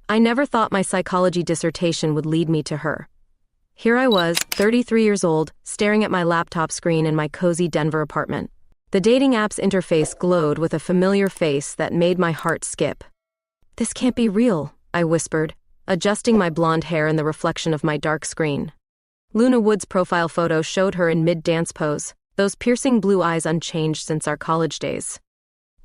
I never thought my psychology dissertation would lead me to her. Here I was, 33 years old, staring at my laptop screen in my cozy Denver apartment. The dating app's interface glowed with a familiar face that made my heart skip. "This can't be real," I whispered, adjusting my blonde hair in the reflection of my dark screen. Luna Wood's profile photo showed her in mid-dance pose, those piercing blue eyes unchanged since our college days.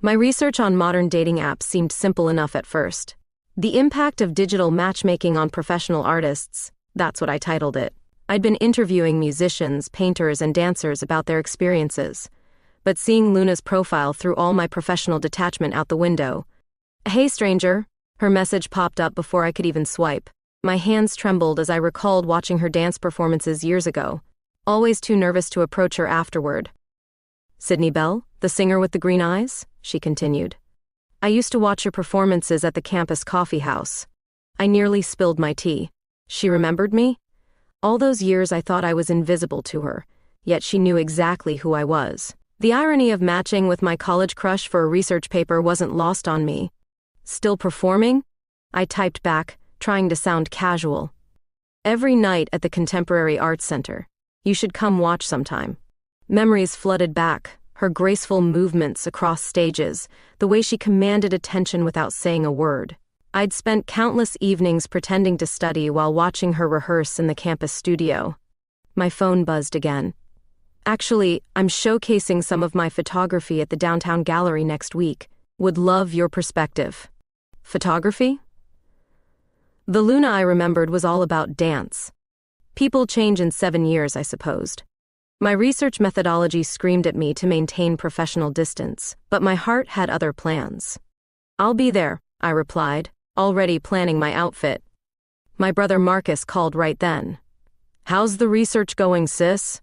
My research on modern dating apps seemed simple enough at first. The impact of digital matchmaking on professional artists, that's what I titled it. I'd been interviewing musicians, painters, and dancers about their experiences. But seeing Luna's profile threw all my professional detachment out the window. "Hey, stranger," her message popped up before I could even swipe. My hands trembled as I recalled watching her dance performances years ago, always too nervous to approach her afterward. "Sydney Bell, the singer with the green eyes?" she continued. "I used to watch your performances at the campus coffee house." I nearly spilled my tea. She remembered me? All those years I thought I was invisible to her, yet she knew exactly who I was. The irony of matching with my college crush for a research paper wasn't lost on me. "Still performing?" I typed back, trying to sound casual. "Every night at the Contemporary Arts Center. You should come watch sometime." Memories flooded back, her graceful movements across stages, the way she commanded attention without saying a word. I'd spent countless evenings pretending to study while watching her rehearse in the campus studio. My phone buzzed again. "Actually, I'm showcasing some of my photography at the downtown gallery next week. Would love your perspective." Photography? The Luna I remembered was all about dance. People change in 7 years, I supposed. My research methodology screamed at me to maintain professional distance, but my heart had other plans. "I'll be there," I replied, already planning my outfit. My brother Marcus called right then. "How's the research going, sis?"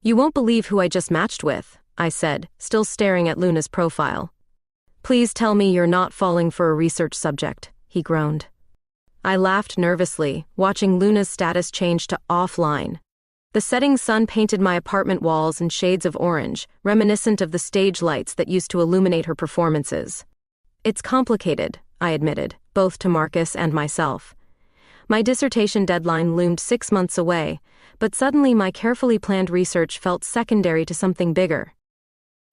"You won't believe who I just matched with," I said, still staring at Luna's profile. "Please tell me you're not falling for a research subject," he groaned. I laughed nervously, watching Luna's status change to offline. The setting sun painted my apartment walls in shades of orange, reminiscent of the stage lights that used to illuminate her performances. "It's complicated," I admitted, both to Marcus and myself. My dissertation deadline loomed 6 months away, but suddenly my carefully planned research felt secondary to something bigger.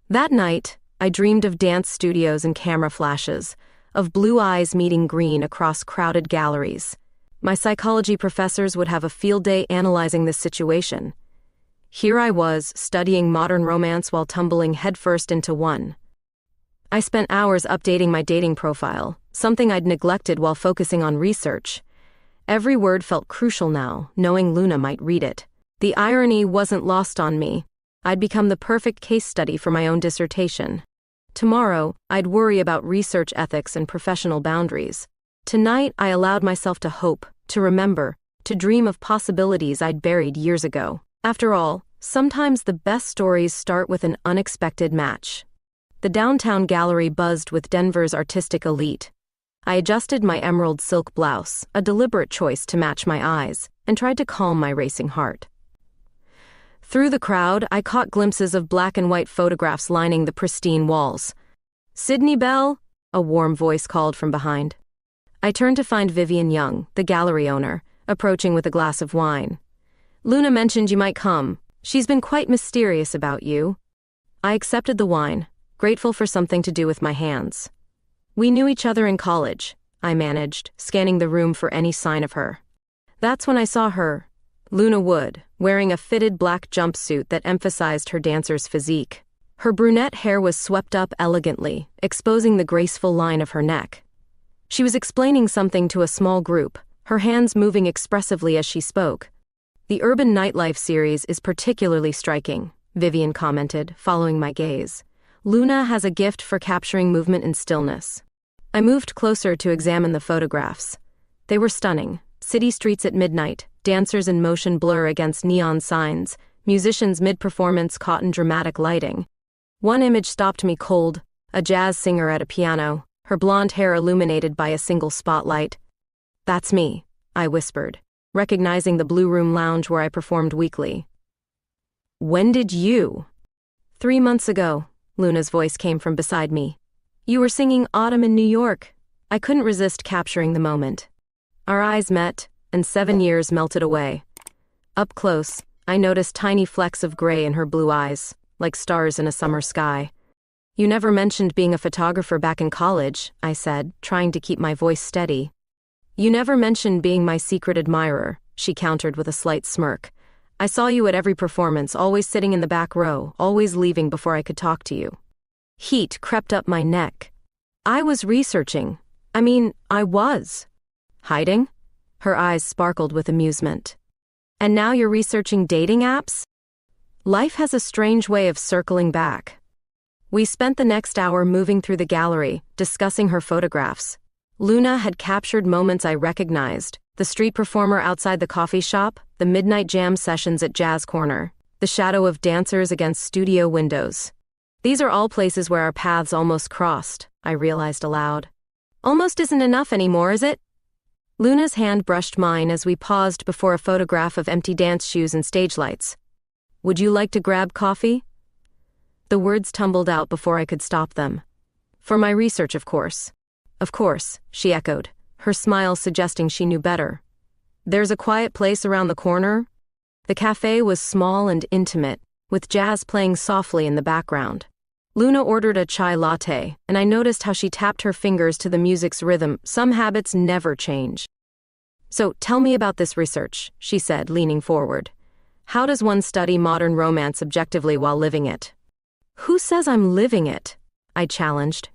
That night, I dreamed of dance studios and camera flashes, of blue eyes meeting green across crowded galleries. My psychology professors would have a field day analyzing this situation. Here I was, studying modern romance while tumbling headfirst into one. I spent hours updating my dating profile, something I'd neglected while focusing on research. Every word felt crucial now, knowing Luna might read it. The irony wasn't lost on me. I'd become the perfect case study for my own dissertation. Tomorrow, I'd worry about research ethics and professional boundaries. Tonight, I allowed myself to hope, to remember, to dream of possibilities I'd buried years ago. After all, sometimes the best stories start with an unexpected match. The downtown gallery buzzed with Denver's artistic elite. I adjusted my emerald silk blouse, a deliberate choice to match my eyes, and tried to calm my racing heart. Through the crowd, I caught glimpses of black and white photographs lining the pristine walls. "Sydney Bell?" a warm voice called from behind. I turned to find Vivian Young, the gallery owner, approaching with a glass of wine. "Luna mentioned you might come. She's been quite mysterious about you." I accepted the wine, grateful for something to do with my hands. "We knew each other in college," I managed, scanning the room for any sign of her. That's when I saw her, Luna Wood, wearing a fitted black jumpsuit that emphasized her dancer's physique. Her brunette hair was swept up elegantly, exposing the graceful line of her neck. She was explaining something to a small group, her hands moving expressively as she spoke. "The Urban Nightlife series is particularly striking," Vivian commented, following my gaze. "Luna has a gift for capturing movement in stillness." I moved closer to examine the photographs. They were stunning. City streets at midnight, dancers in motion blur against neon signs, musicians mid-performance caught in dramatic lighting. One image stopped me cold, a jazz singer at a piano, her blonde hair illuminated by a single spotlight. "That's me," I whispered, recognizing the Blue Room Lounge where I performed weekly. "When did you?" 3 months ago, Luna's voice came from beside me. "You were singing Autumn in New York." I couldn't resist capturing the moment. Our eyes met, and 7 years melted away. Up close, I noticed tiny flecks of gray in her blue eyes, like stars in a summer sky. You never mentioned being a photographer back in college, I said, trying to keep my voice steady. You never mentioned being my secret admirer, she countered with a slight smirk. I saw you at every performance, always sitting in the back row, always leaving before I could talk to you. Heat crept up my neck. I was researching. I was. Hiding? Her eyes sparkled with amusement. And now you're researching dating apps? Life has a strange way of circling back. We spent the next hour moving through the gallery, discussing her photographs. Luna had captured moments I recognized: the street performer outside the coffee shop, the midnight jam sessions at Jazz Corner, the shadow of dancers against studio windows. These are all places where our paths almost crossed, I realized aloud. Almost isn't enough anymore, is it? Luna's hand brushed mine as we paused before a photograph of empty dance shoes and stage lights. Would you like to grab coffee? The words tumbled out before I could stop them. For my research, of course. Of course, she echoed, her smile suggesting she knew better. There's a quiet place around the corner. The cafe was small and intimate, with jazz playing softly in the background. Luna ordered a chai latte, and I noticed how she tapped her fingers to the music's rhythm. Some habits never change. So, tell me about this research, she said, leaning forward. How does one study modern romance objectively while living it? Who says I'm living it? I challenged,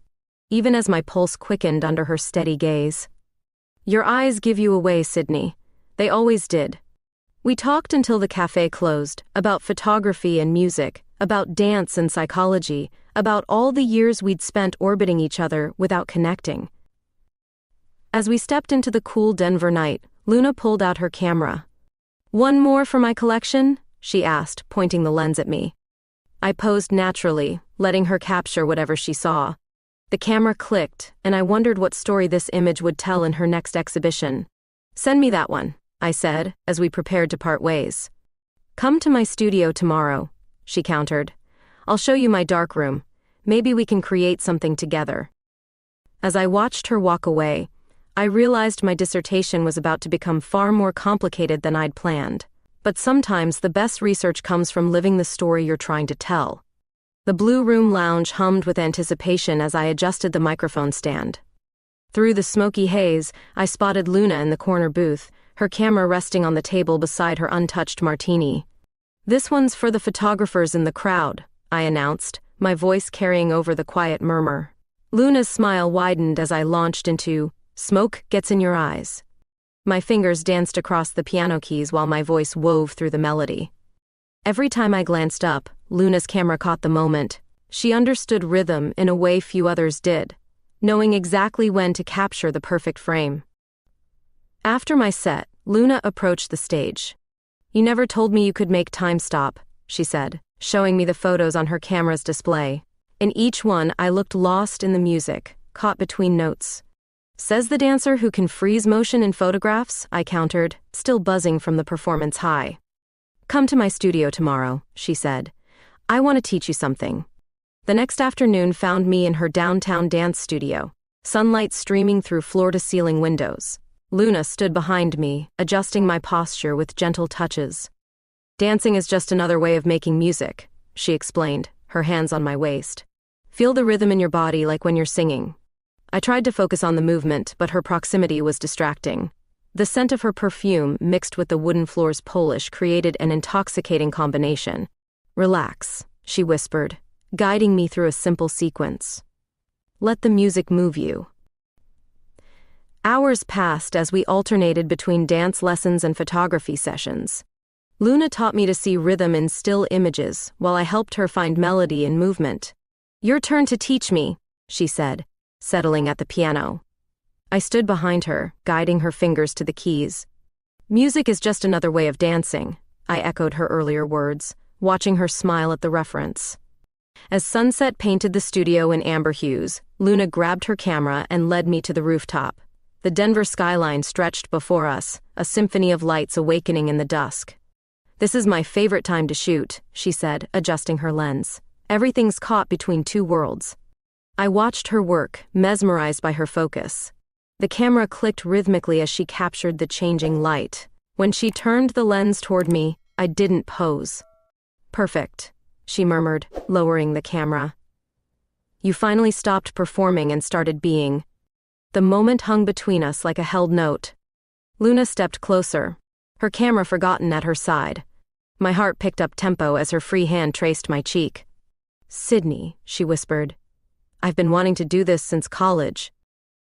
even as my pulse quickened under her steady gaze. Your eyes give you away, Sydney. They always did. We talked until the cafe closed, about photography and music, about dance and psychology, about all the years we'd spent orbiting each other without connecting. As we stepped into the cool Denver night, Luna pulled out her camera. One more for my collection? She asked, pointing the lens at me. I posed naturally, letting her capture whatever she saw. The camera clicked, and I wondered what story this image would tell in her next exhibition. Send me that one, I said, as we prepared to part ways. Come to my studio tomorrow, she countered. I'll show you my darkroom. Maybe we can create something together. As I watched her walk away, I realized my dissertation was about to become far more complicated than I'd planned. But sometimes the best research comes from living the story you're trying to tell. The Blue Room lounge hummed with anticipation as I adjusted the microphone stand. Through the smoky haze, I spotted Luna in the corner booth, her camera resting on the table beside her untouched martini. This one's for the photographers in the crowd, I announced, my voice carrying over the quiet murmur. Luna's smile widened as I launched into, "Smoke gets in your eyes." My fingers danced across the piano keys while my voice wove through the melody. Every time I glanced up, Luna's camera caught the moment. She understood rhythm in a way few others did, knowing exactly when to capture the perfect frame. After my set, Luna approached the stage. You never told me you could make time stop, she said, showing me the photos on her camera's display. In each one, I looked lost in the music, caught between notes. Says the dancer who can freeze motion in photographs, I countered, still buzzing from the performance high. Come to my studio tomorrow, she said. I want to teach you something. The next afternoon found me in her downtown dance studio, sunlight streaming through floor-to-ceiling windows. Luna stood behind me, adjusting my posture with gentle touches. Dancing is just another way of making music, she explained, her hands on my waist. Feel the rhythm in your body like when you're singing. I tried to focus on the movement, but her proximity was distracting. The scent of her perfume, mixed with the wooden floor's polish, created an intoxicating combination. Relax, she whispered, guiding me through a simple sequence. Let the music move you. Hours passed as we alternated between dance lessons and photography sessions. Luna taught me to see rhythm in still images, while I helped her find melody in movement. Your turn to teach me, she said, settling at the piano. I stood behind her, guiding her fingers to the keys. Music is just another way of dancing, I echoed her earlier words, watching her smile at the reference. As sunset painted the studio in amber hues, Luna grabbed her camera and led me to the rooftop. The Denver skyline stretched before us, a symphony of lights awakening in the dusk. This is my favorite time to shoot, she said, adjusting her lens. Everything's caught between two worlds. I watched her work, mesmerized by her focus. The camera clicked rhythmically as she captured the changing light. When she turned the lens toward me, I didn't pose. "Perfect," she murmured, lowering the camera. "You finally stopped performing and started being." The moment hung between us like a held note. Luna stepped closer, her camera forgotten at her side. My heart picked up tempo as her free hand traced my cheek. "Sydney," she whispered. "I've been wanting to do this since college."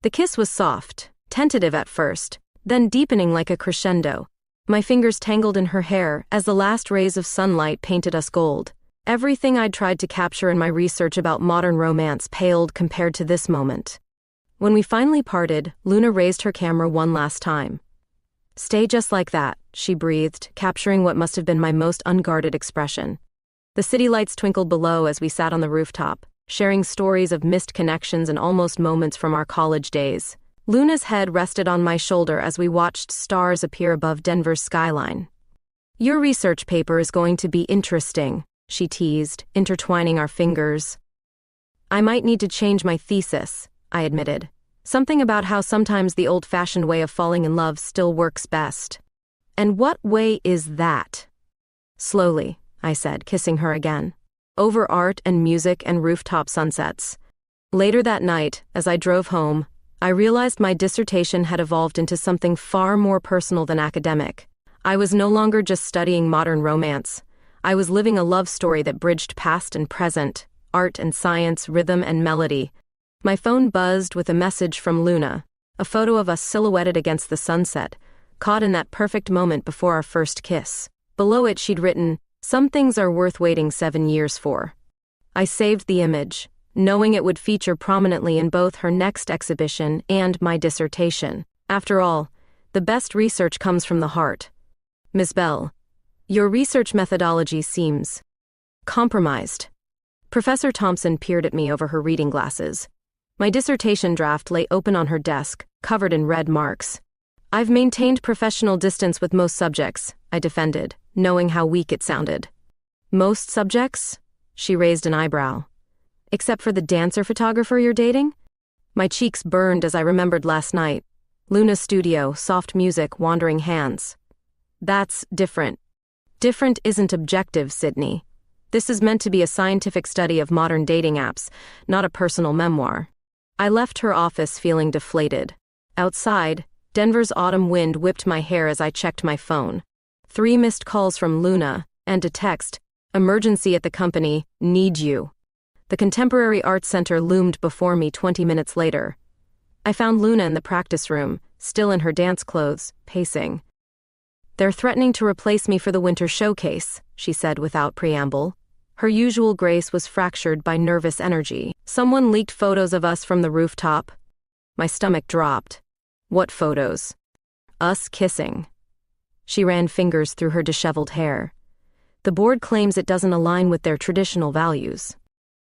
The kiss was soft, tentative at first, then deepening like a crescendo. My fingers tangled in her hair as the last rays of sunlight painted us gold. Everything I'd tried to capture in my research about modern romance paled compared to this moment. When we finally parted, Luna raised her camera one last time. "Stay just like that," she breathed, capturing what must have been my most unguarded expression. The city lights twinkled below as we sat on the rooftop, sharing stories of missed connections and almost moments from our college days. Luna's head rested on my shoulder as we watched stars appear above Denver's skyline. "Your research paper is going to be interesting," she teased, intertwining our fingers. "I might need to change my thesis," I admitted. Something about how sometimes the old-fashioned way of falling in love still works best. "And what way is that?" "Slowly," I said, kissing her again. "Over art and music and rooftop sunsets." Later that night, as I drove home, I realized my dissertation had evolved into something far more personal than academic. I was no longer just studying modern romance. I was living a love story that bridged past and present, art and science, rhythm and melody. My phone buzzed with a message from Luna, a photo of us silhouetted against the sunset, caught in that perfect moment before our first kiss. Below it she'd written, "Some things are worth waiting 7 years for." I saved the image, knowing it would feature prominently in both her next exhibition and my dissertation. After all, the best research comes from the heart. "Ms. Bell, your research methodology seems compromised." Professor Thompson peered at me over her reading glasses. My dissertation draft lay open on her desk, covered in red marks. "I've maintained professional distance with most subjects," I defended, knowing how weak it sounded. "Most subjects?" She raised an eyebrow. "Except for the dancer photographer you're dating?" My cheeks burned as I remembered last night. Luna's studio, soft music, wandering hands. "That's different." "Different isn't objective, Sydney. This is meant to be a scientific study of modern dating apps, not a personal memoir." I left her office feeling deflated. Outside, Denver's autumn wind whipped my hair as I checked my phone. 3 missed calls from Luna, and a text, "Emergency at the company, need you." The Contemporary Arts Center loomed before me 20 minutes later. I found Luna in the practice room, still in her dance clothes, pacing. "They're threatening to replace me for the winter showcase," she said without preamble. Her usual grace was fractured by nervous energy. "Someone leaked photos of us from the rooftop." My stomach dropped. "What photos?" "Us kissing." She ran fingers through her disheveled hair. "The board claims it doesn't align with their traditional values."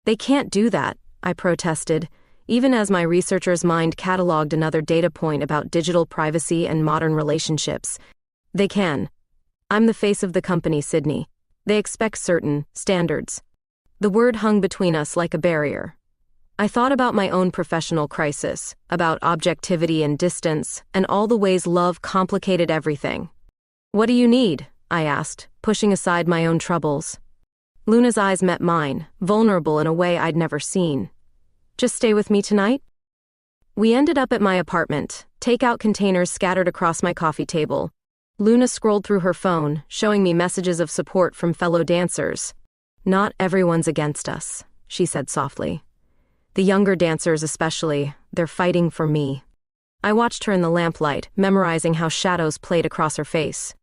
"They can't do that," I protested, even as my researcher's mind cataloged another data point about digital privacy and modern relationships. "They can. I'm the face of the company, Sydney. They expect certain standards." The word hung between us like a barrier. I thought about my own professional crisis, about objectivity and distance, and all the ways love complicated everything. "What do you need?" I asked, pushing aside my own troubles. Luna's eyes met mine, vulnerable in a way I'd never seen. "Just stay with me tonight?" We ended up at my apartment, takeout containers scattered across my coffee table. Luna scrolled through her phone, showing me messages of support from fellow dancers. "Not everyone's against us," she said softly. "The younger dancers especially, they're fighting for me." I watched her in the lamplight, memorizing how shadows played across her face.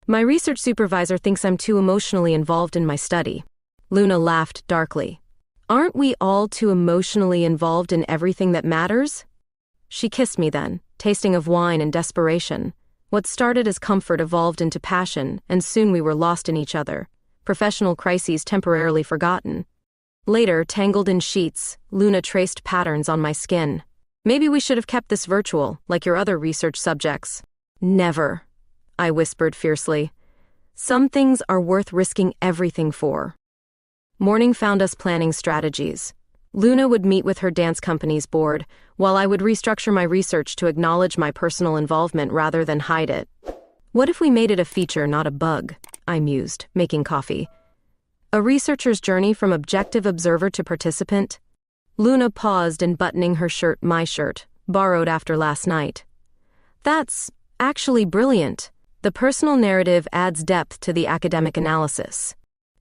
"My research supervisor thinks I'm too emotionally involved in my study." Luna laughed darkly. "Aren't we all too emotionally involved in everything that matters?" She kissed me then, tasting of wine and desperation. What started as comfort evolved into passion, and soon we were lost in each other, professional crises temporarily forgotten. Later, tangled in sheets, Luna traced patterns on my skin. "Maybe we should have kept this virtual, like your other research subjects." "Never," I whispered fiercely. "Some things are worth risking everything for." Morning found us planning strategies. Luna would meet with her dance company's board, while I would restructure my research to acknowledge my personal involvement rather than hide it. What if we made it a feature, not a bug? I mused, making coffee. A researcher's journey from objective observer to participant? Luna paused in buttoning her shirt, my shirt, borrowed after last night. That's actually brilliant. The personal narrative adds depth to the academic analysis.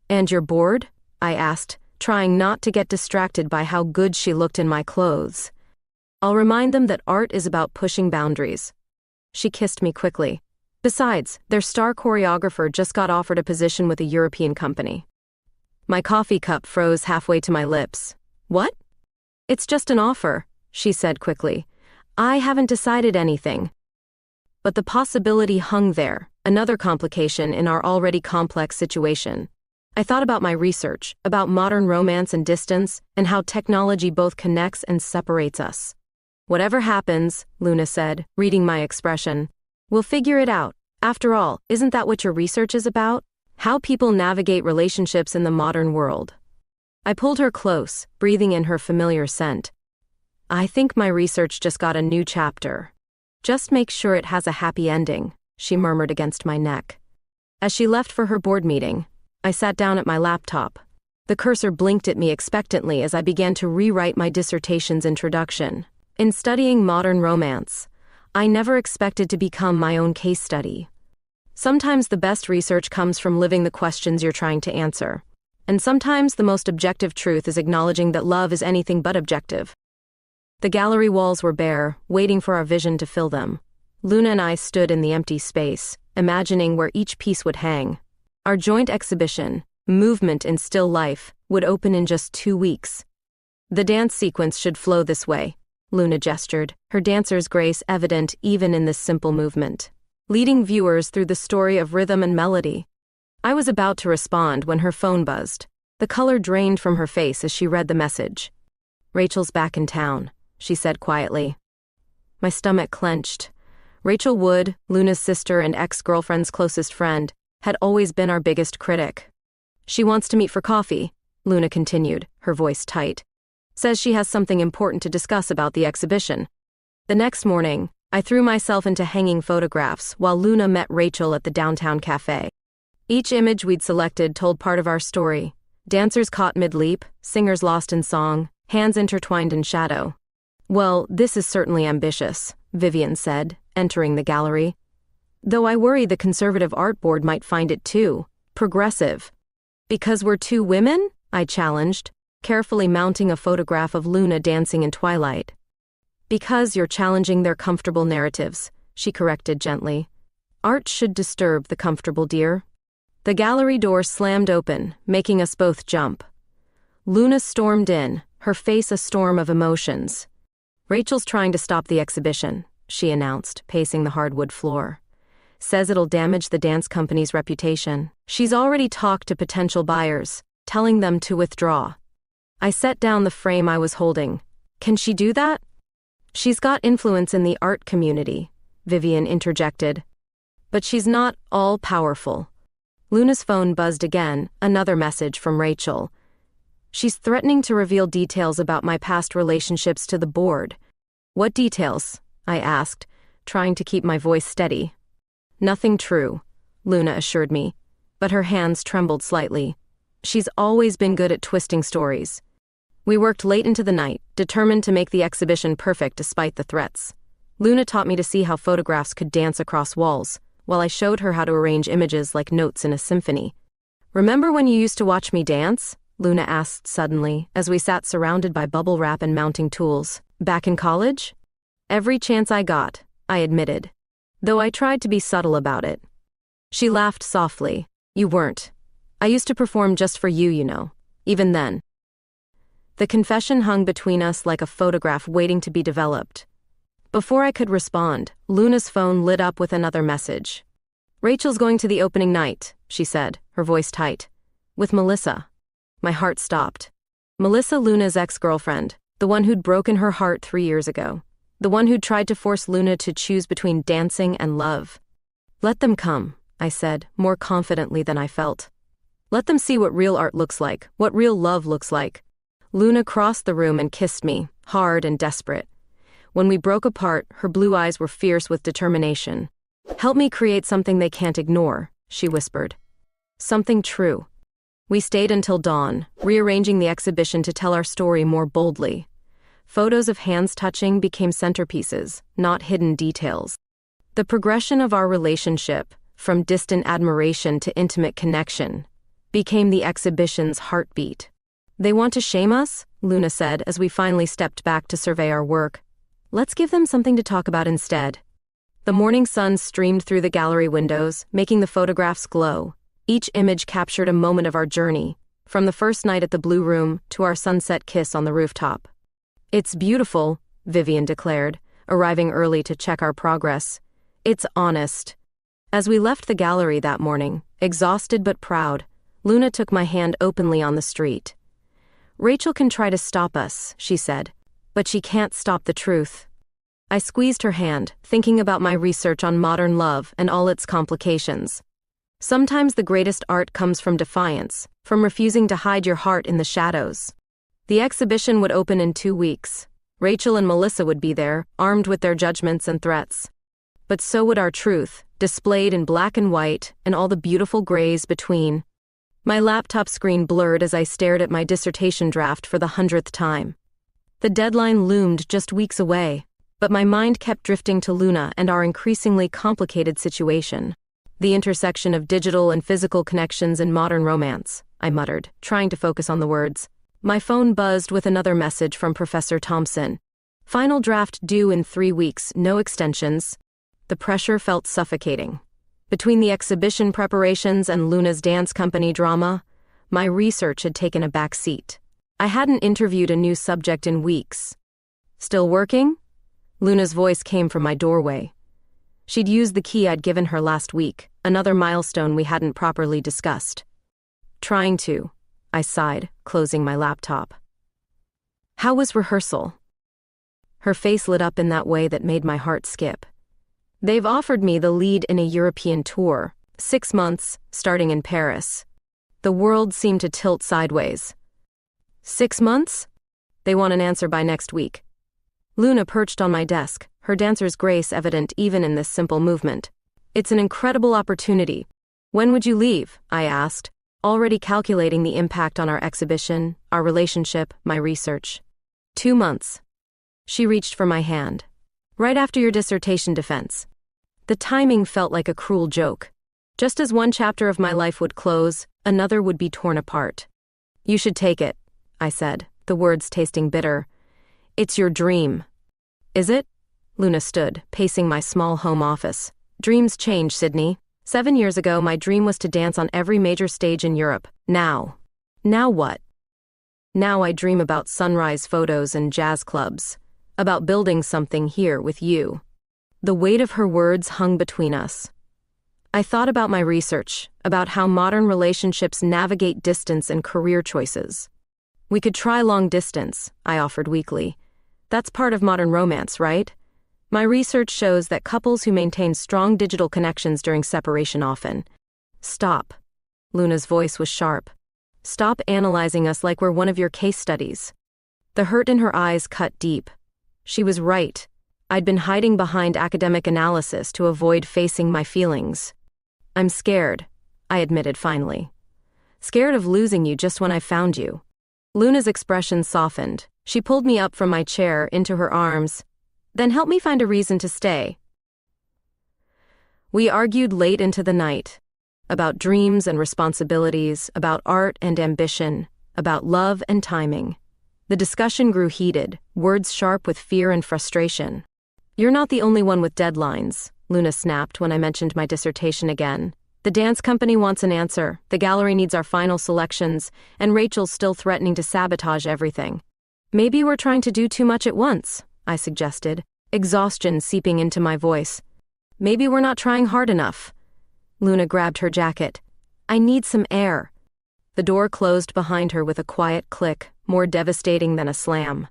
And you're bored? I asked, trying not to get distracted by how good she looked in my clothes. I'll remind them that art is about pushing boundaries. She kissed me quickly. Besides, their star choreographer just got offered a position with a European company. My coffee cup froze halfway to my lips. What? It's just an offer, she said quickly. I haven't decided anything. But the possibility hung there, another complication in our already complex situation. I thought about my research, about modern romance and distance, and how technology both connects and separates us. Whatever happens, Luna said, reading my expression, we'll figure it out. After all, isn't that what your research is about? How people navigate relationships in the modern world. I pulled her close, breathing in her familiar scent. I think my research just got a new chapter. Just make sure it has a happy ending, she murmured against my neck. As she left for her board meeting, I sat down at my laptop. The cursor blinked at me expectantly as I began to rewrite my dissertation's introduction. In studying modern romance, I never expected to become my own case study. Sometimes the best research comes from living the questions you're trying to answer. And sometimes the most objective truth is acknowledging that love is anything but objective. The gallery walls were bare, waiting for our vision to fill them. Luna and I stood in the empty space, imagining where each piece would hang. Our joint exhibition, Movement in Still Life, would open in just 2 weeks. The dance sequence should flow this way, Luna gestured, her dancer's grace evident even in this simple movement, leading viewers through the story of rhythm and melody. I was about to respond when her phone buzzed. The color drained from her face as she read the message. Rachel's back in town, she said quietly. My stomach clenched. Rachel Wood, Luna's sister and ex-girlfriend's closest friend, had always been our biggest critic. She wants to meet for coffee, Luna continued, her voice tight. Says she has something important to discuss about the exhibition. The next morning, I threw myself into hanging photographs while Luna met Rachel at the downtown cafe. Each image we'd selected told part of our story. Dancers caught mid-leap, singers lost in song, hands intertwined in shadow. Well, this is certainly ambitious, Vivian said, entering the gallery. Though I worry the conservative art board might find it too progressive. Because we're 2 women? I challenged, carefully mounting a photograph of Luna dancing in twilight. Because you're challenging their comfortable narratives, she corrected gently. Art should disturb the comfortable, dear. The gallery door slammed open, making us both jump. Luna stormed in, her face a storm of emotions. Rachel's trying to stop the exhibition, she announced, pacing the hardwood floor. Says it'll damage the dance company's reputation. She's already talked to potential buyers, telling them to withdraw. I set down the frame I was holding. Can she do that? She's got influence in the art community, Vivian interjected. But she's not all-powerful. Luna's phone buzzed again, another message from Rachel. She's threatening to reveal details about my past relationships to the board. What details? I asked, trying to keep my voice steady. Nothing true, Luna assured me, but her hands trembled slightly. She's always been good at twisting stories. We worked late into the night, determined to make the exhibition perfect despite the threats. Luna taught me to see how photographs could dance across walls, while I showed her how to arrange images like notes in a symphony. Remember when you used to watch me dance? Luna asked suddenly, as we sat surrounded by bubble wrap and mounting tools. Back in college? Every chance I got, I admitted, though I tried to be subtle about it. She laughed softly. You weren't. I used to perform just for you, even then. The confession hung between us like a photograph waiting to be developed. Before I could respond, Luna's phone lit up with another message. Rachel's going to the opening night, she said, her voice tight. With Melissa. My heart stopped. Melissa, Luna's ex-girlfriend, the one who'd broken her heart 3 years ago. The one who'd tried to force Luna to choose between dancing and love. Let them come, I said, more confidently than I felt. Let them see what real art looks like, what real love looks like. Luna crossed the room and kissed me, hard and desperate. When we broke apart, her blue eyes were fierce with determination. "Help me create something they can't ignore," she whispered. "Something true." We stayed until dawn, rearranging the exhibition to tell our story more boldly. Photos of hands touching became centerpieces, not hidden details. The progression of our relationship, from distant admiration to intimate connection, became the exhibition's heartbeat. "They want to shame us?" Luna said as we finally stepped back to survey our work. "Let's give them something to talk about instead." The morning sun streamed through the gallery windows, making the photographs glow. Each image captured a moment of our journey, from the first night at the Blue Room to our sunset kiss on the rooftop. "It's beautiful," Vivian declared, arriving early to check our progress. "It's honest." As we left the gallery that morning, exhausted but proud, Luna took my hand openly on the street. "Rachel can try to stop us," she said, "but she can't stop the truth." I squeezed her hand, thinking about my research on modern love and all its complications. Sometimes the greatest art comes from defiance, from refusing to hide your heart in the shadows. The exhibition would open in 2 weeks. Rachel and Melissa would be there, armed with their judgments and threats. But so would our truth, displayed in black and white, and all the beautiful grays between. My laptop screen blurred as I stared at my dissertation draft for the 100th time. The deadline loomed just weeks away, but my mind kept drifting to Luna and our increasingly complicated situation. "The intersection of digital and physical connections in modern romance," I muttered, trying to focus on the words. My phone buzzed with another message from Professor Thompson. "Final draft due in 3 weeks, no extensions." The pressure felt suffocating. Between the exhibition preparations and Luna's dance company drama, my research had taken a back seat. I hadn't interviewed a new subject in weeks. "Still working?" Luna's voice came from my doorway. She'd used the key I'd given her last week, another milestone we hadn't properly discussed. "Trying to," I sighed, closing my laptop. "How was rehearsal?" Her face lit up in that way that made my heart skip. "They've offered me the lead in a European tour, 6 months, starting in Paris." The world seemed to tilt sideways. 6 months? They want an answer by next week. Luna perched on my desk, her dancer's grace evident even in this simple movement. "It's an incredible opportunity. When would you leave?" I asked, already calculating the impact on our exhibition, our relationship, my research. 2 months. She reached for my hand. "Right after your dissertation defense." The timing felt like a cruel joke. Just as one chapter of my life would close, another would be torn apart. "You should take it," I said, the words tasting bitter. "It's your dream." "Is it?" Luna stood, pacing my small home office. "Dreams change, Sydney. 7 years ago, my dream was to dance on every major stage in Europe. Now what? Now I dream about sunrise photos and jazz clubs, about building something here with you." The weight of her words hung between us. I thought about my research, about how modern relationships navigate distance and career choices. "We could try long distance," I offered weakly. "That's part of modern romance, right? My research shows that couples who maintain strong digital connections during separation often—" "Stop." Luna's voice was sharp. "Stop analyzing us like we're one of your case studies." The hurt in her eyes cut deep. She was right. I'd been hiding behind academic analysis to avoid facing my feelings. "I'm scared," I admitted finally. "Scared of losing you just when I found you." Luna's expression softened. She pulled me up from my chair into her arms. "Then help me find a reason to stay." We argued late into the night. About dreams and responsibilities, about art and ambition, about love and timing. The discussion grew heated, words sharp with fear and frustration. "You're not the only one with deadlines," Luna snapped when I mentioned my dissertation again. "The dance company wants an answer, the gallery needs our final selections, and Rachel's still threatening to sabotage everything." "Maybe we're trying to do too much at once," I suggested, exhaustion seeping into my voice. "Maybe we're not trying hard enough." Luna grabbed her jacket. "I need some air." The door closed behind her with a quiet click, more devastating than a slam.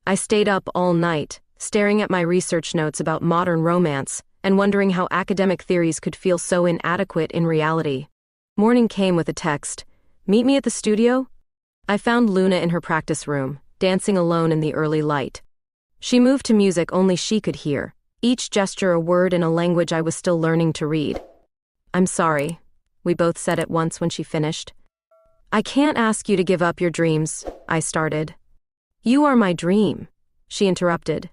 I stayed up all night, staring at my research notes about modern romance, and wondering how academic theories could feel so inadequate in reality. Morning came with a text. "Meet me at the studio?" I found Luna in her practice room, dancing alone in the early light. She moved to music only she could hear, each gesture a word in a language I was still learning to read. "I'm sorry," we both said at once when she finished. "I can't ask you to give up your dreams," I started. "You are my dream," she interrupted.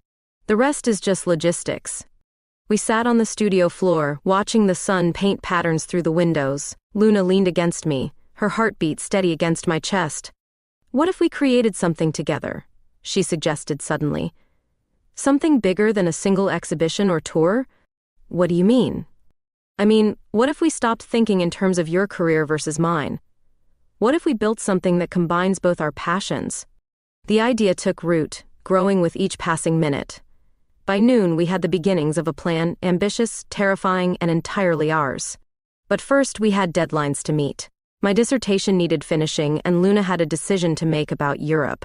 "The rest is just logistics." We sat on the studio floor, watching the sun paint patterns through the windows. Luna leaned against me, her heartbeat steady against my chest. "What if we created something together?" she suggested suddenly. "Something bigger than a single exhibition or tour?" "What do you mean?" "I mean, what if we stopped thinking in terms of your career versus mine? What if we built something that combines both our passions?" The idea took root, growing with each passing minute. By noon, we had the beginnings of a plan, ambitious, terrifying, and entirely ours. But first, we had deadlines to meet. My dissertation needed finishing, and Luna had a decision to make about Europe.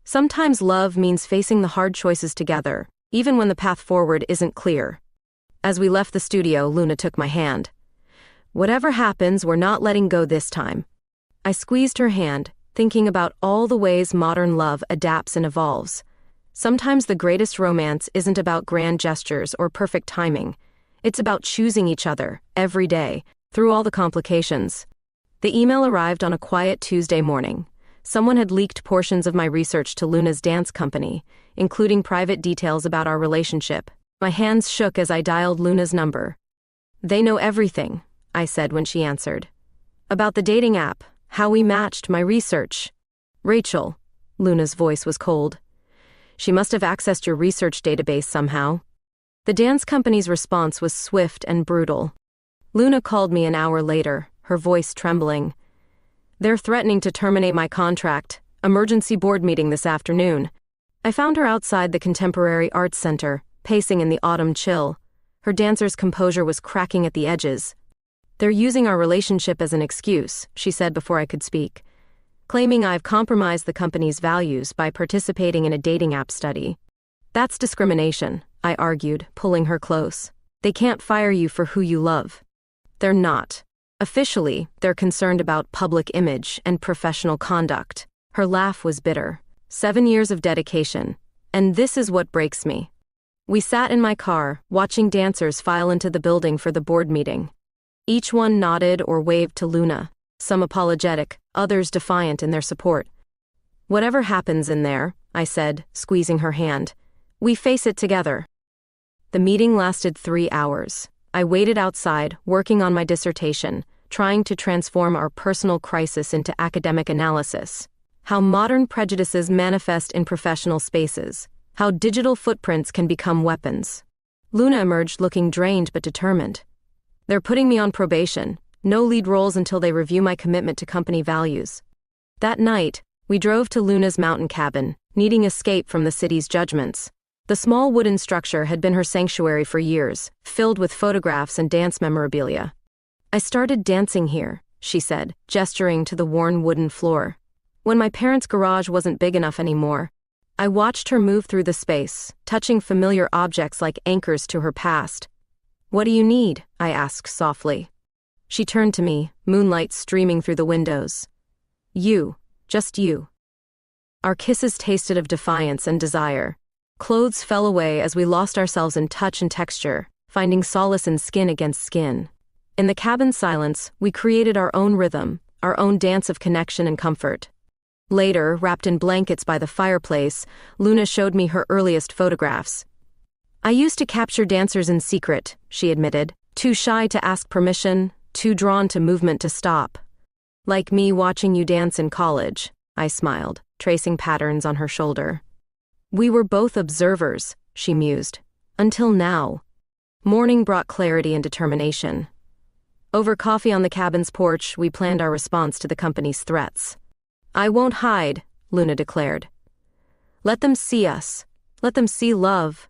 Sometimes love means facing the hard choices together, even when the path forward isn't clear. As we left the studio, Luna took my hand. "Whatever happens, we're not letting go this time." I squeezed her hand, thinking about all the ways modern love adapts and evolves. Sometimes the greatest romance isn't about grand gestures or perfect timing. It's about choosing each other, every day, through all the complications. The email arrived on a quiet Tuesday morning. Someone had leaked portions of my research to Luna's dance company, including private details about our relationship. My hands shook as I dialed Luna's number. "They know everything," I said when she answered. "About the dating app, how we matched, my research." "Rachel," Luna's voice was cold. "She must have accessed your research database somehow." The dance company's response was swift and brutal. Luna called me an hour later, her voice trembling. "They're threatening to terminate my contract. Emergency board meeting this afternoon." I found her outside the Contemporary Arts Center, pacing in the autumn chill. Her dancer's composure was cracking at the edges. "They're using our relationship as an excuse," she said before I could speak, "claiming I've compromised the company's values by participating in a dating app study." "That's discrimination," I argued, pulling her close. "They can't fire you for who you love." "They're not. Officially, they're concerned about public image and professional conduct." Her laugh was bitter. 7 years of dedication. And this is what breaks me. We sat in my car, watching dancers file into the building for the board meeting. Each one nodded or waved to Luna, some apologetic, others defiant in their support. "Whatever happens in there," I said, squeezing her hand, "we face it together." The meeting lasted 3 hours. I waited outside, working on my dissertation, trying to transform our personal crisis into academic analysis. How modern prejudices manifest in professional spaces. How digital footprints can become weapons. Luna emerged looking drained but determined. "They're putting me on probation. No lead roles until they review my commitment to company values." That night, we drove to Luna's mountain cabin, needing escape from the city's judgments. The small wooden structure had been her sanctuary for years, filled with photographs and dance memorabilia. "I started dancing here," she said, gesturing to the worn wooden floor. "When my parents' garage wasn't big enough anymore." I watched her move through the space, touching familiar objects like anchors to her past. "What do you need?" I asked softly. She turned to me, moonlight streaming through the windows. "You, just you." Our kisses tasted of defiance and desire. Clothes fell away as we lost ourselves in touch and texture, finding solace in skin against skin. In the cabin's silence, we created our own rhythm, our own dance of connection and comfort. Later, wrapped in blankets by the fireplace, Luna showed me her earliest photographs. "I used to capture dancers in secret," she admitted, "too shy to ask permission, too drawn to movement to stop." "Like me watching you dance in college," I smiled, tracing patterns on her shoulder. "We were both observers," she mused. "Until now." Morning brought clarity and determination. Over coffee on the cabin's porch, we planned our response to the company's threats. "I won't hide," Luna declared. "Let them see us. Let them see love."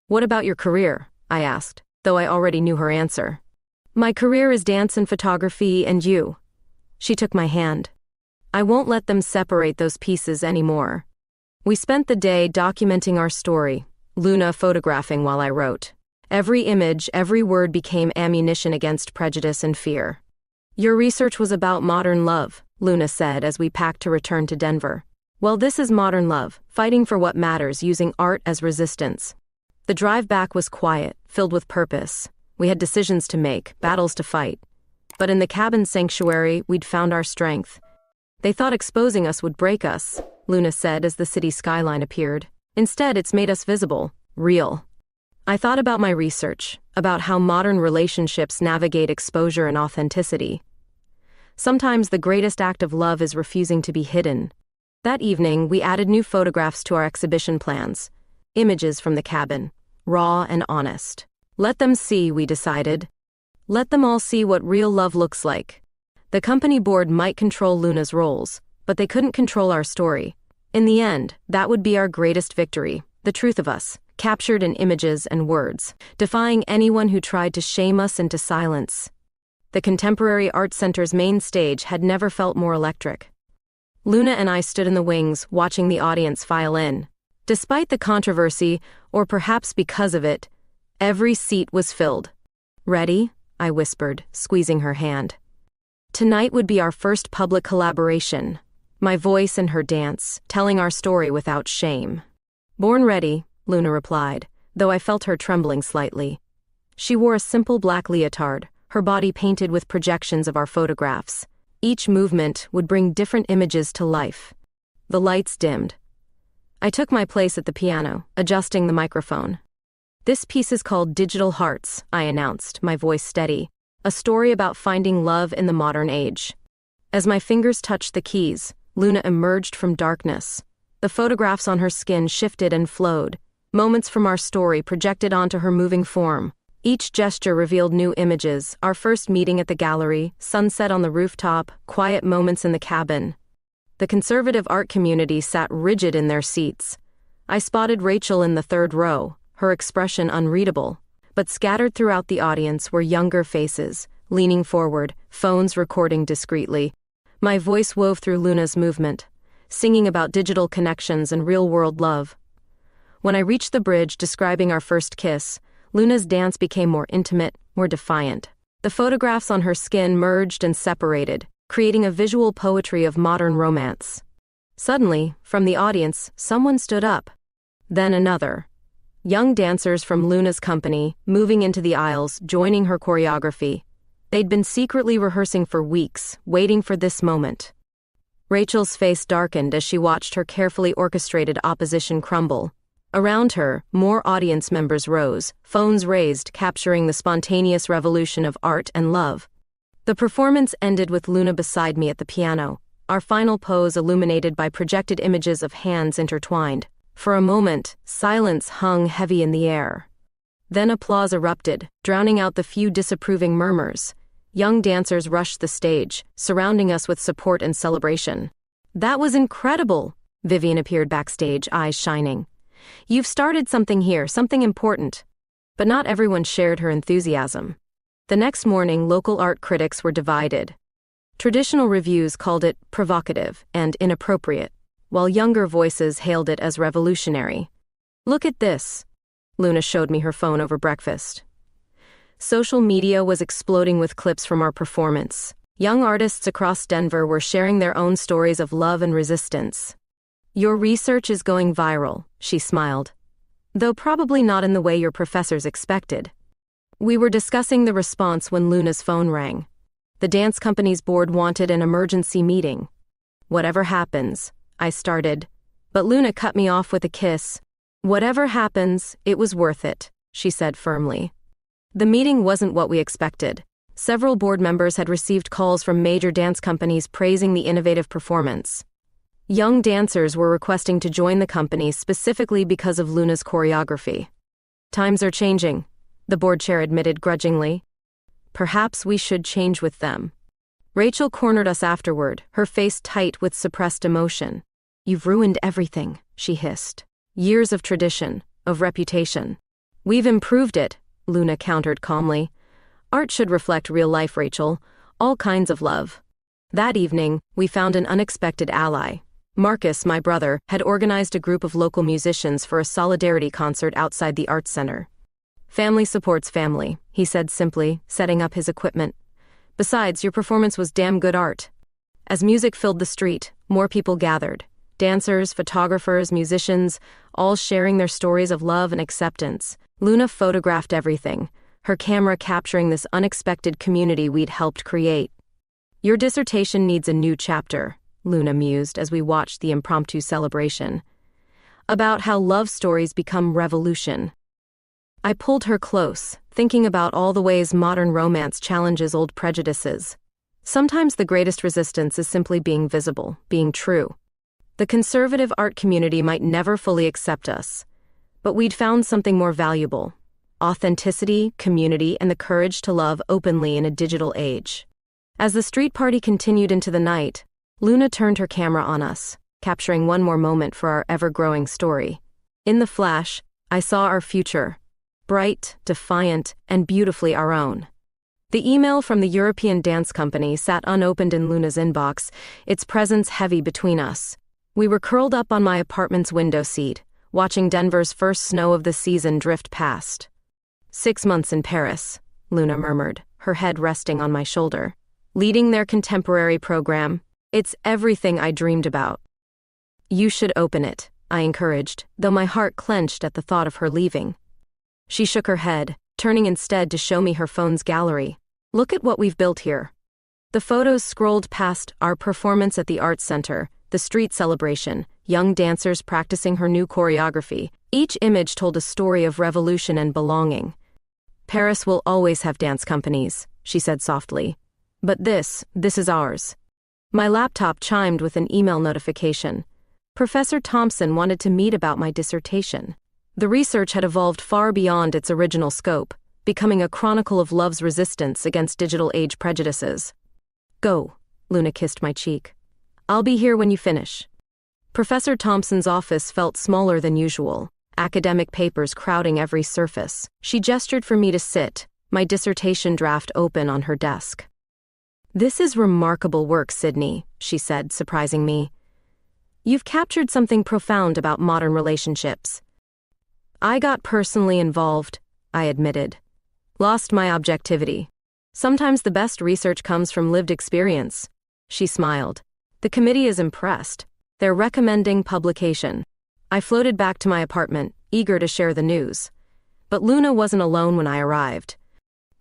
"What about your career?" I asked, though I already knew her answer. "My career is dance and photography, and you." She took my hand. "I won't let them separate those pieces anymore." We spent the day documenting our story, Luna photographing while I wrote. Every image, every word became ammunition against prejudice and fear. "Your research was about modern love," Luna said as we packed to return to Denver. Well, this is modern love, fighting for what matters using art as resistance. The drive back was quiet, filled with purpose. We had decisions to make, battles to fight. But in the cabin sanctuary, we'd found our strength. They thought exposing us would break us, Luna said as the city skyline appeared. Instead, it's made us visible, real. I thought about my research, about how modern relationships navigate exposure and authenticity. Sometimes the greatest act of love is refusing to be hidden. That evening, we added new photographs to our exhibition plans. Images from the cabin, raw and honest. Let them see, we decided. Let them all see what real love looks like. The company board might control Luna's roles, but they couldn't control our story. In the end, that would be our greatest victory, the truth of us, captured in images and words, defying anyone who tried to shame us into silence. The Contemporary Art Center's main stage had never felt more electric. Luna and I stood in the wings, watching the audience file in. Despite the controversy, or perhaps because of it, every seat was filled. Ready? I whispered, squeezing her hand. Tonight would be our first public collaboration. My voice and her dance, telling our story without shame. Born ready, Luna replied, though I felt her trembling slightly. She wore a simple black leotard, her body painted with projections of our photographs. Each movement would bring different images to life. The lights dimmed. I took my place at the piano, adjusting the microphone. This piece is called Digital Hearts, I announced, my voice steady. A story about finding love in the modern age. As my fingers touched the keys, Luna emerged from darkness. The photographs on her skin shifted and flowed. Moments from our story projected onto her moving form. Each gesture revealed new images, our first meeting at the gallery, sunset on the rooftop, quiet moments in the cabin. The conservative art community sat rigid in their seats. I spotted Rachel in the third row, her expression unreadable. But scattered throughout the audience were younger faces, leaning forward, phones recording discreetly. My voice wove through Luna's movement, singing about digital connections and real-world love. When I reached the bridge describing our first kiss, Luna's dance became more intimate, more defiant. The photographs on her skin merged and separated, creating a visual poetry of modern romance. Suddenly, from the audience, someone stood up. Then another. Young dancers from Luna's company, moving into the aisles, joining her choreography. They'd been secretly rehearsing for weeks, waiting for this moment. Rachel's face darkened as she watched her carefully orchestrated opposition crumble. Around her, more audience members rose, phones raised, capturing the spontaneous revolution of art and love. The performance ended with Luna beside me at the piano, our final pose illuminated by projected images of hands intertwined. For a moment, silence hung heavy in the air. Then applause erupted, drowning out the few disapproving murmurs. Young dancers rushed the stage, surrounding us with support and celebration. That was incredible! Vivian appeared backstage, eyes shining. You've started something here, something important. But not everyone shared her enthusiasm. The next morning, local art critics were divided. Traditional reviews called it provocative and inappropriate, while younger voices hailed it as revolutionary. Look at this. Luna showed me her phone over breakfast. Social media was exploding with clips from our performance. Young artists across Denver were sharing their own stories of love and resistance. Your research is going viral, she smiled. Though probably not in the way your professors expected. We were discussing the response when Luna's phone rang. The dance company's board wanted an emergency meeting. Whatever happens, I started, but Luna cut me off with a kiss. Whatever happens, it was worth it, she said firmly. The meeting wasn't what we expected. Several board members had received calls from major dance companies praising the innovative performance. Young dancers were requesting to join the company specifically because of Luna's choreography. Times are changing, the board chair admitted grudgingly. Perhaps we should change with them. Rachel cornered us afterward, her face tight with suppressed emotion. You've ruined everything, she hissed. Years of tradition, of reputation. We've improved it, Luna countered calmly. Art should reflect real life, Rachel. All kinds of love. That evening, we found an unexpected ally. Marcus, my brother, had organized a group of local musicians for a solidarity concert outside the Arts Center. Family supports family, he said simply, setting up his equipment. Besides, your performance was damn good art. As music filled the street, more people gathered. Dancers, photographers, musicians, all sharing their stories of love and acceptance. Luna photographed everything, her camera capturing this unexpected community we'd helped create. Your dissertation needs a new chapter, Luna mused as we watched the impromptu celebration. About how love stories become revolution. I pulled her close, thinking about all the ways modern romance challenges old prejudices. Sometimes the greatest resistance is simply being visible, being true. The conservative art community might never fully accept us, but we'd found something more valuable: authenticity, community, and the courage to love openly in a digital age. As the street party continued into the night, Luna turned her camera on us, capturing one more moment for our ever-growing story. In the flash, I saw our future, bright, defiant, and beautifully our own. The email from the European dance company sat unopened in Luna's inbox, its presence heavy between us. We were curled up on my apartment's window seat, watching Denver's first snow of the season drift past. 6 months in Paris, Luna murmured, her head resting on my shoulder. Leading their contemporary program, it's everything I dreamed about. You should open it, I encouraged, though my heart clenched at the thought of her leaving. She shook her head, turning instead to show me her phone's gallery. Look at what we've built here. The photos scrolled past our performance at the Arts Center, the street celebration, young dancers practicing her new choreography. Each image told a story of revolution and belonging. Paris will always have dance companies, she said softly. But this is ours. My laptop chimed with an email notification. Professor Thompson wanted to meet about my dissertation. The research had evolved far beyond its original scope, becoming a chronicle of love's resistance against digital age prejudices. Go, Luna kissed my cheek. I'll be here when you finish. Professor Thompson's office felt smaller than usual, academic papers crowding every surface. She gestured for me to sit, my dissertation draft open on her desk. This is remarkable work, Sydney, she said, surprising me. You've captured something profound about modern relationships. I got personally involved, I admitted. Lost my objectivity. Sometimes the best research comes from lived experience. She smiled. The committee is impressed. They're recommending publication. I floated back to my apartment, eager to share the news. But Luna wasn't alone when I arrived.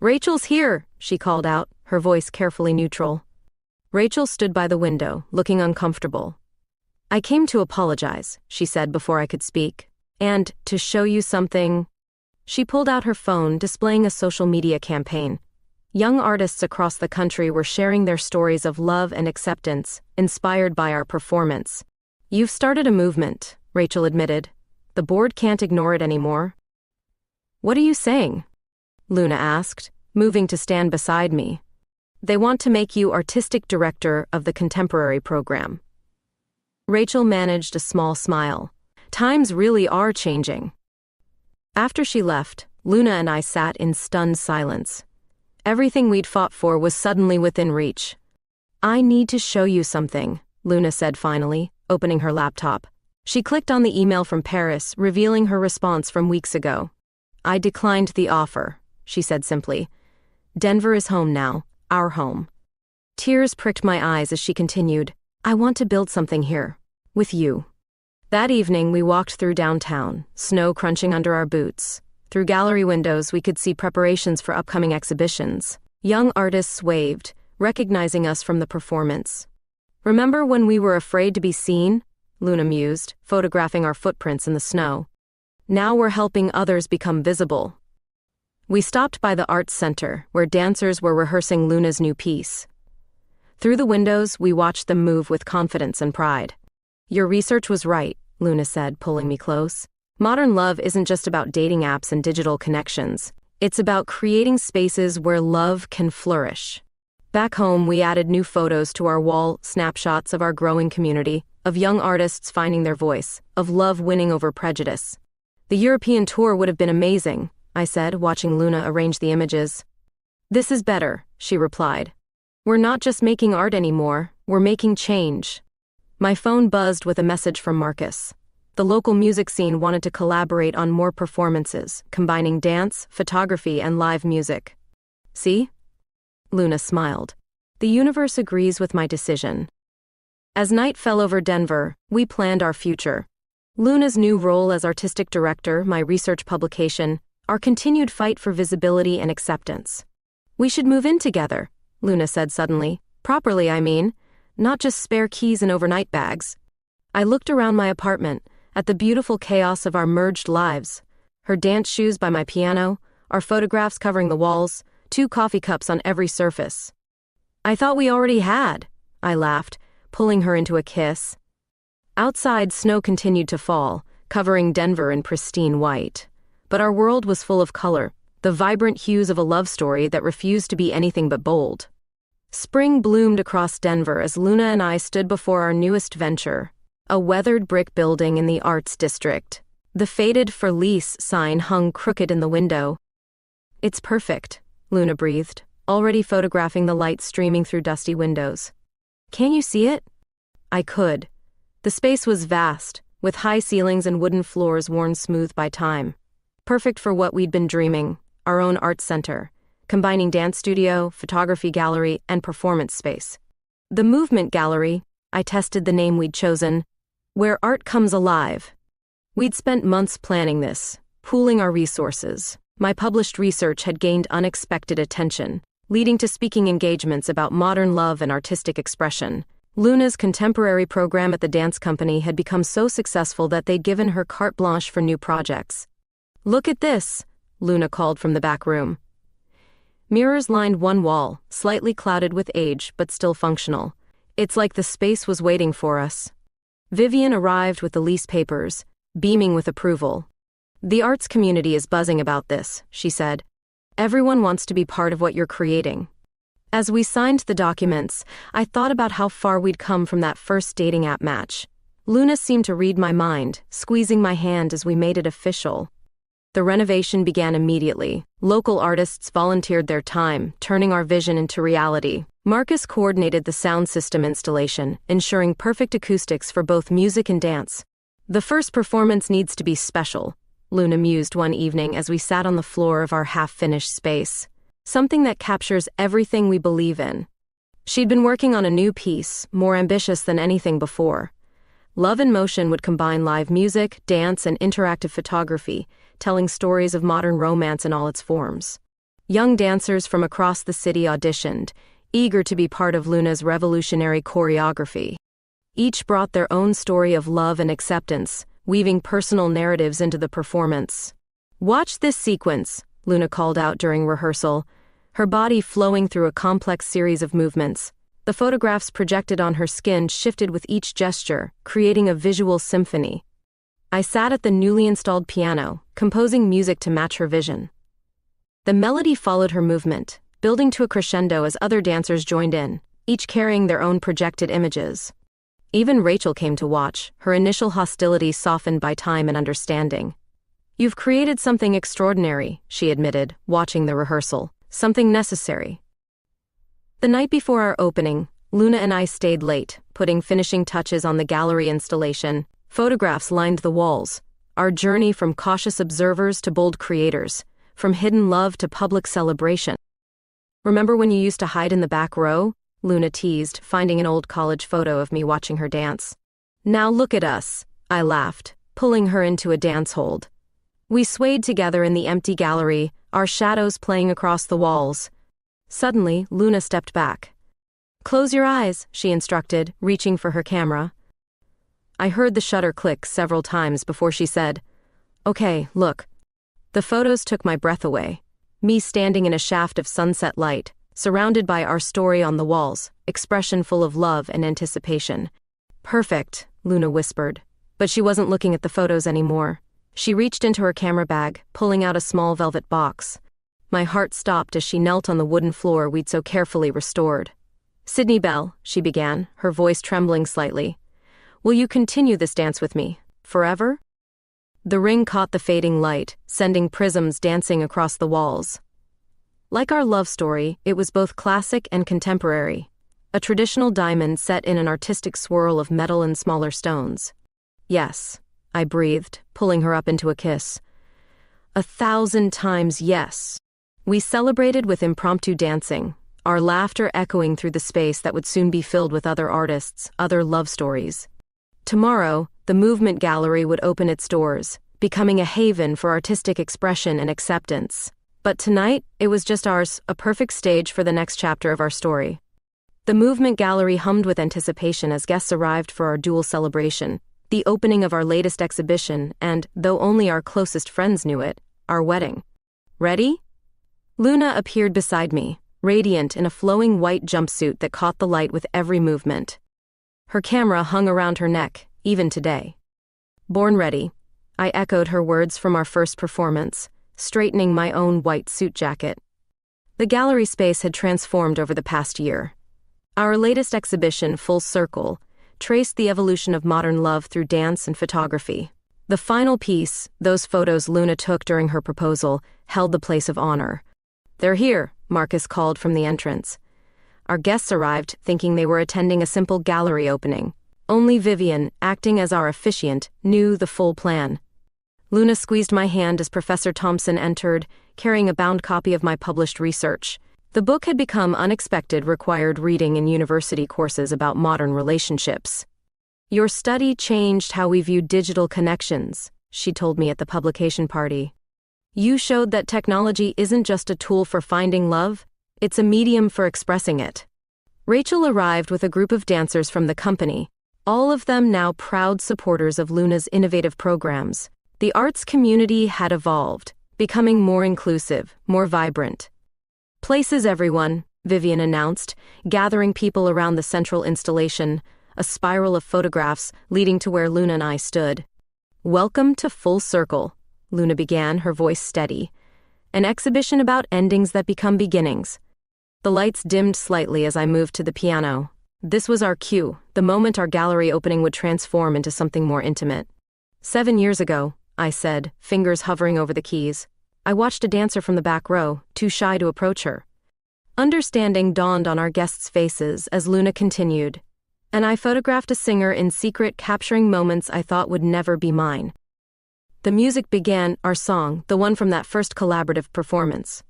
Rachel's here, she called out, her voice carefully neutral. Rachel stood by the window, looking uncomfortable. I came to apologize, she said before I could speak. And to show you something. She pulled out her phone, displaying a social media campaign. Young artists across the country were sharing their stories of love and acceptance, inspired by our performance. You've started a movement, Rachel admitted. The board can't ignore it anymore. What are you saying? Luna asked, moving to stand beside me. They want to make you artistic director of the contemporary program. Rachel managed a small smile. Times really are changing. After she left, Luna and I sat in stunned silence. Everything we'd fought for was suddenly within reach. I need to show you something, Luna said finally, opening her laptop. She clicked on the email from Paris, revealing her response from weeks ago. I declined the offer, she said simply. Denver is home now, our home. Tears pricked my eyes as she continued. I want to build something here. With you. That evening we walked through downtown, snow crunching under our boots. Through gallery windows we could see preparations for upcoming exhibitions. Young artists waved, recognizing us from the performance. Remember when we were afraid to be seen? Luna mused, photographing our footprints in the snow. Now we're helping others become visible. We stopped by the Arts Center, where dancers were rehearsing Luna's new piece. Through the windows we watched them move with confidence and pride. Your research was right, Luna said, pulling me close. Modern love isn't just about dating apps and digital connections. It's about creating spaces where love can flourish. Back home, we added new photos to our wall, snapshots of our growing community, of young artists finding their voice, of love winning over prejudice. The European tour would have been amazing, I said, watching Luna arrange the images. This is better, she replied. We're not just making art anymore, we're making change. My phone buzzed with a message from Marcus. The local music scene wanted to collaborate on more performances, combining dance, photography, and live music. See? Luna smiled. The universe agrees with my decision. As night fell over Denver, we planned our future. Luna's new role as artistic director, my research publication, our continued fight for visibility and acceptance. We should move in together, Luna said suddenly. Properly, I mean. Not just spare keys and overnight bags. I looked around my apartment, at the beautiful chaos of our merged lives. Her dance shoes by my piano, our photographs covering the walls, 2 coffee cups on every surface. I thought we already had, I laughed, pulling her into a kiss. Outside, snow continued to fall, covering Denver in pristine white. But our world was full of color, the vibrant hues of a love story that refused to be anything but bold. Spring bloomed across Denver as Luna and I stood before our newest venture, a weathered brick building in the Arts District. The faded "For Lease" sign hung crooked in the window. It's perfect, Luna breathed, already photographing the light streaming through dusty windows. Can't you see it? I could. The space was vast, with high ceilings and wooden floors worn smooth by time. Perfect for what we'd been dreaming, our own art center, combining dance studio, photography gallery, and performance space. The Movement Gallery, I tested the name we'd chosen, where art comes alive. We'd spent months planning this, pooling our resources. My published research had gained unexpected attention, leading to speaking engagements about modern love and artistic expression. Luna's contemporary program at the dance company had become so successful that they'd given her carte blanche for new projects. Look at this, Luna called from the back room. Mirrors lined one wall, slightly clouded with age but still functional. It's like the space was waiting for us. Vivian arrived with the lease papers, beaming with approval. The arts community is buzzing about this, she said. Everyone wants to be part of what you're creating. As we signed the documents, I thought about how far we'd come from that first dating app match. Luna seemed to read my mind, squeezing my hand as we made it official. The renovation began immediately. Local artists volunteered their time, turning our vision into reality. Marcus coordinated the sound system installation, ensuring perfect acoustics for both music and dance. The first performance needs to be special, Luna mused one evening as we sat on the floor of our half-finished space. Something that captures everything we believe in. She'd been working on a new piece, more ambitious than anything before. Love in Motion would combine live music, dance, and interactive photography, telling stories of modern romance in all its forms. Young dancers from across the city auditioned, eager to be part of Luna's revolutionary choreography. Each brought their own story of love and acceptance, weaving personal narratives into the performance. Watch this sequence, Luna called out during rehearsal, her body flowing through a complex series of movements. The photographs projected on her skin shifted with each gesture, creating a visual symphony. I sat at the newly installed piano, composing music to match her vision. The melody followed her movement, building to a crescendo as other dancers joined in, each carrying their own projected images. Even Rachel came to watch, her initial hostility softened by time and understanding. You've created something extraordinary, she admitted, watching the rehearsal. Something necessary. The night before our opening, Luna and I stayed late, putting finishing touches on the gallery installation. Photographs lined the walls. Our journey from cautious observers to bold creators, from hidden love to public celebration. Remember when you used to hide in the back row? Luna teased, finding an old college photo of me watching her dance. Now look at us, I laughed, pulling her into a dance hold. We swayed together in the empty gallery, our shadows playing across the walls. Suddenly, Luna stepped back. Close your eyes, she instructed, reaching for her camera. I heard the shutter click several times before she said, Okay, look. The photos took my breath away. Me standing in a shaft of sunset light, surrounded by our story on the walls, expression full of love and anticipation. Perfect, Luna whispered. But she wasn't looking at the photos anymore. She reached into her camera bag, pulling out a small velvet box. My heart stopped as she knelt on the wooden floor we'd so carefully restored. Sydney Bell, she began, her voice trembling slightly. Will you continue this dance with me, forever? The ring caught the fading light, sending prisms dancing across the walls. Like our love story, it was both classic and contemporary. A traditional diamond set in an artistic swirl of metal and smaller stones. Yes, I breathed, pulling her up into a kiss. 1,000 times yes. We celebrated with impromptu dancing, our laughter echoing through the space that would soon be filled with other artists, other love stories. Tomorrow, the Movement Gallery would open its doors, becoming a haven for artistic expression and acceptance. But tonight, it was just ours, a perfect stage for the next chapter of our story. The Movement Gallery hummed with anticipation as guests arrived for our dual celebration, the opening of our latest exhibition, and, though only our closest friends knew it, our wedding. Ready? Luna appeared beside me, radiant in a flowing white jumpsuit that caught the light with every movement. Her camera hung around her neck, even today. Born ready, I echoed her words from our first performance, straightening my own white suit jacket. The gallery space had transformed over the past year. Our latest exhibition, Full Circle, traced the evolution of modern love through dance and photography. The final piece, those photos Luna took during her proposal, held the place of honor. "They're here," Marcus called from the entrance. Our guests arrived, thinking they were attending a simple gallery opening. Only Vivian, acting as our officiant, knew the full plan. Luna squeezed my hand as Professor Thompson entered, carrying a bound copy of my published research. The book had become unexpected required reading in university courses about modern relationships. "Your study changed how we view digital connections," she told me at the publication party. "You showed that technology isn't just a tool for finding love, it's a medium for expressing it." Rachel arrived with a group of dancers from the company, all of them now proud supporters of Luna's innovative programs. The arts community had evolved, becoming more inclusive, more vibrant. "Places, everyone," Vivian announced, gathering people around the central installation, a spiral of photographs leading to where Luna and I stood. "Welcome to Full Circle," Luna began, her voice steady. "An exhibition about endings that become beginnings." The lights dimmed slightly as I moved to the piano. This was our cue, the moment our gallery opening would transform into something more intimate. 7 years ago, I said, fingers hovering over the keys, I watched a dancer from the back row, too shy to approach her. Understanding dawned on our guests' faces as Luna continued, and I photographed a singer in secret, capturing moments I thought would never be mine. The music began, our song, the one from that first collaborative performance.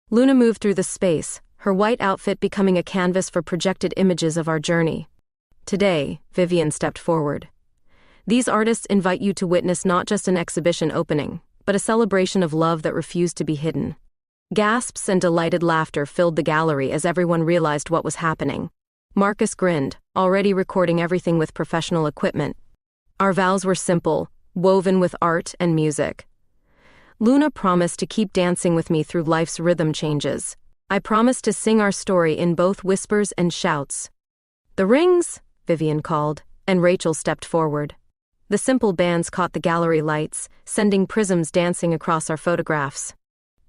Luna moved through the space, her white outfit becoming a canvas for projected images of our journey. Today, Vivian stepped forward. "These artists invite you to witness not just an exhibition opening, but a celebration of love that refused to be hidden." Gasps and delighted laughter filled the gallery as everyone realized what was happening. Marcus grinned, already recording everything with professional equipment. Our vows were simple, woven with art and music. Luna promised to keep dancing with me through life's rhythm changes. I promised to sing our story in both whispers and shouts. "The rings," Vivian called, and Rachel stepped forward. The simple bands caught the gallery lights, sending prisms dancing across our photographs.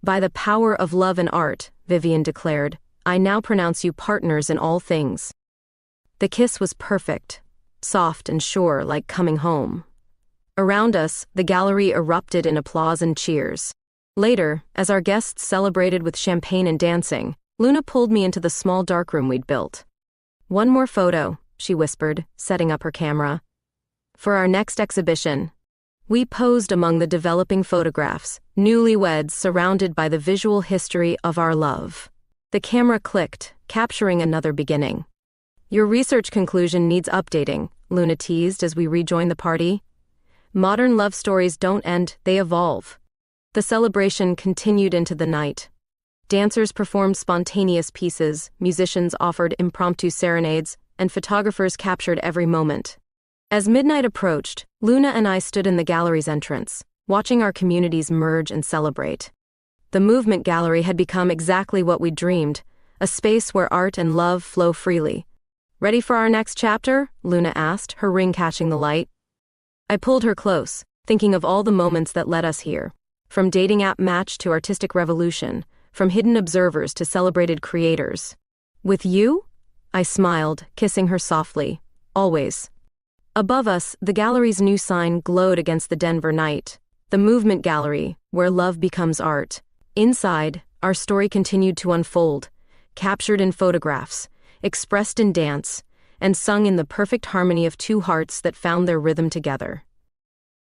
"By the power of love and art," Vivian declared, "I now pronounce you partners in all things." The kiss was perfect, soft and sure like coming home. Around us, the gallery erupted in applause and cheers. Later, as our guests celebrated with champagne and dancing, Luna pulled me into the small darkroom we'd built. "One more photo," she whispered, setting up her camera. "For our next exhibition." We posed among the developing photographs, newlyweds surrounded by the visual history of our love. The camera clicked, capturing another beginning. "Your research conclusion needs updating," Luna teased as we rejoined the party. "Modern love stories don't end, they evolve." The celebration continued into the night. Dancers performed spontaneous pieces, musicians offered impromptu serenades, and photographers captured every moment. As midnight approached, Luna and I stood in the gallery's entrance, watching our communities merge and celebrate. The Movement Gallery had become exactly what we'd dreamed, a space where art and love flow freely. "Ready for our next chapter?" Luna asked, her ring catching the light. I pulled her close, thinking of all the moments that led us here. From dating app match to artistic revolution, from hidden observers to celebrated creators. "With you?" I smiled, kissing her softly. "Always." Above us, the gallery's new sign glowed against the Denver night. The Movement Gallery, where love becomes art. Inside, our story continued to unfold, captured in photographs, expressed in dance, and sung in the perfect harmony of two hearts that found their rhythm together.